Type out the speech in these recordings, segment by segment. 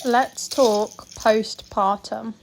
Let's talk postpartum.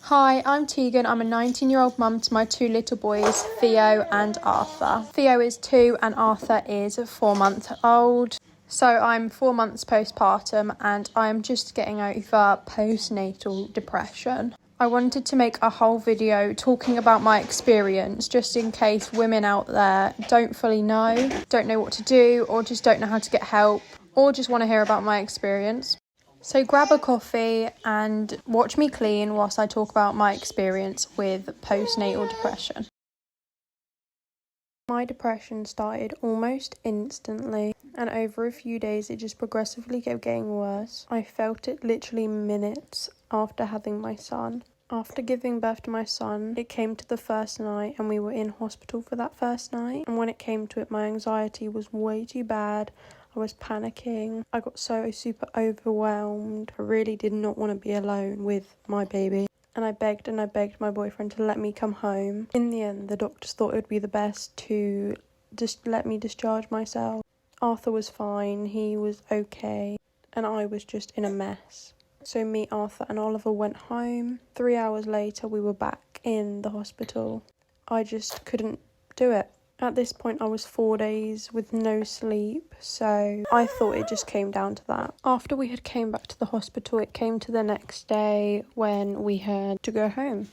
Hi, I'm Tegan. I'm a 19-year-old mum to my two little boys, Theo and Arthur. Theo is 2 and Arthur is 4 months old. So I'm 4 months postpartum and I'm just getting over postnatal depression. I wanted to make a whole video talking about my experience just in case women out there don't fully know, don't know what to do, or just don't know how to get help, or just want to hear about my experience. So grab a coffee and watch me clean whilst I talk about my experience with postnatal depression. My depression started almost instantly, and over a few days it just progressively kept getting worse. I felt it literally minutes after having my son. After giving birth to my son, it came to the first night and we were in hospital for that first night. And when it came to it, my anxiety was way too bad. I was panicking. I got so super overwhelmed. I really did not want to be alone with my baby. And I begged my boyfriend to let me come home. In the end, the doctors thought it would be the best to just let me discharge myself. Arthur was fine. He was okay. And I was just in a mess. So me, Arthur and Oliver went home. 3 hours later, we were back in the hospital. I just couldn't do it. At this point, I was 4 days with no sleep, so I thought it just came down to that. After we had came back to the hospital, it came to the next day when we had to go home.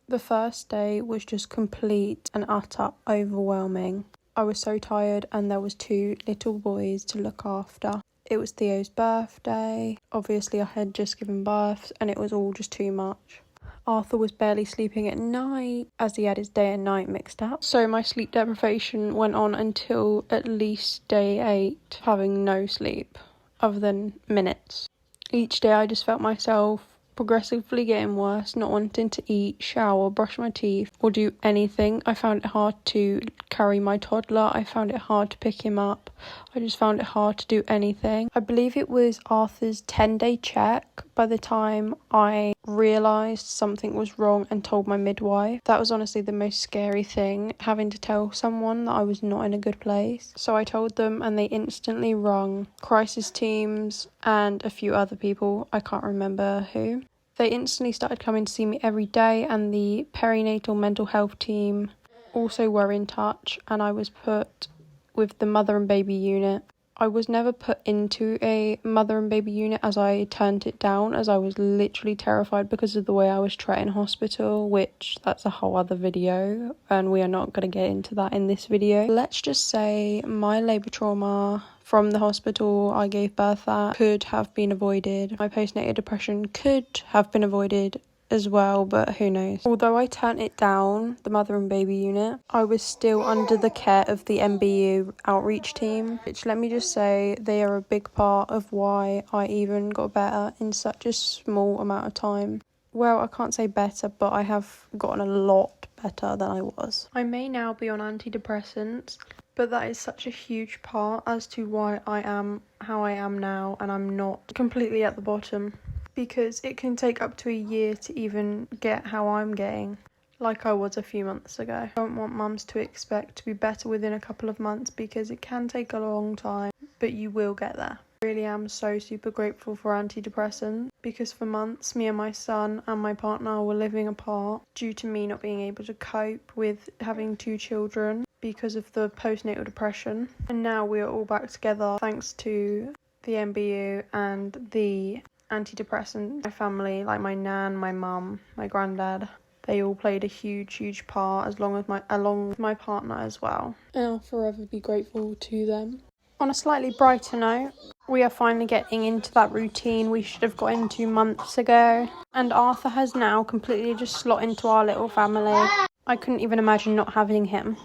The first day was just complete and utter overwhelming. I was so tired and there was 2 little boys to look after. It was Theo's birthday. Obviously, I had just given birth and it was all just too much. Arthur was barely sleeping at night as he had his day and night mixed up. So my sleep deprivation went on until at least day 8, having no sleep other than minutes. Each day I just felt myself progressively getting worse, not wanting to eat, shower, brush my teeth, or do anything. I found it hard to carry my toddler. I found it hard to pick him up. I just found it hard to do anything. I believe it was Arthur's 10-day check by the time I realised something was wrong and told my midwife. That was honestly the most scary thing, having to tell someone that I was not in a good place. So I told them and they instantly rung crisis teams and a few other people. I can't remember who. They instantly started coming to see me every day, and the perinatal mental health team also were in touch, and I was put with the mother and baby unit. I was never put into a mother and baby unit as I turned it down, as I was literally terrified because of the way I was treated in hospital, which that's a whole other video and we are not going to get into that in this video. Let's just say my labour trauma from the hospital I gave birth at could have been avoided. My postnatal depression could have been avoided as well, but who knows. Although I turned it down, the mother and baby unit, I was still under the care of the MBU outreach team, which, let me just say, they are a big part of why I even got better in such a small amount of time. Well, I can't say better, but I have gotten a lot better than I was. I may now be on antidepressants, but that is such a huge part as to why I am how I am now, and I'm not completely at the bottom. Because it can take up to a year to even get how I'm getting, like I was a few months ago. I don't want mums to expect to be better within a couple of months because it can take a long time, but you will get there. I really am so super grateful for antidepressants because for months me and my son and my partner were living apart due to me not being able to cope with having 2 children because of the postnatal depression. And now we are all back together thanks to the MBU and the antidepressant. My family, like my nan, my mum, my granddad, they all played a huge part along with my partner as well, and I'll forever be grateful to them. On a slightly brighter note, we are finally getting into that routine we should have got into months ago, and Arthur has now completely just slot into our little family. I couldn't even imagine not having him.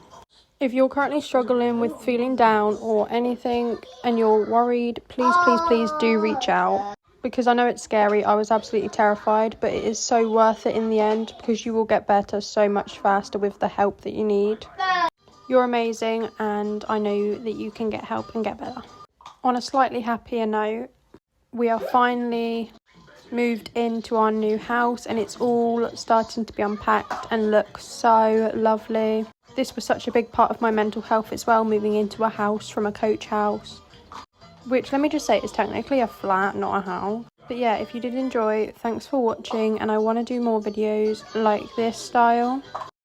If you're currently struggling with feeling down or anything and you're worried, please do reach out. Because I know it's scary, I was absolutely terrified, but it is so worth it in the end because you will get better so much faster with the help that you need. You're amazing and I know that you can get help and get better. On a slightly happier note, we are finally moved into our new house and it's all starting to be unpacked and look so lovely. This was such a big part of my mental health as well, moving into a house from a coach house. Which, let me just say, is technically a flat, not a house. But yeah, if you did enjoy, thanks for watching, and I want to do more videos like this style.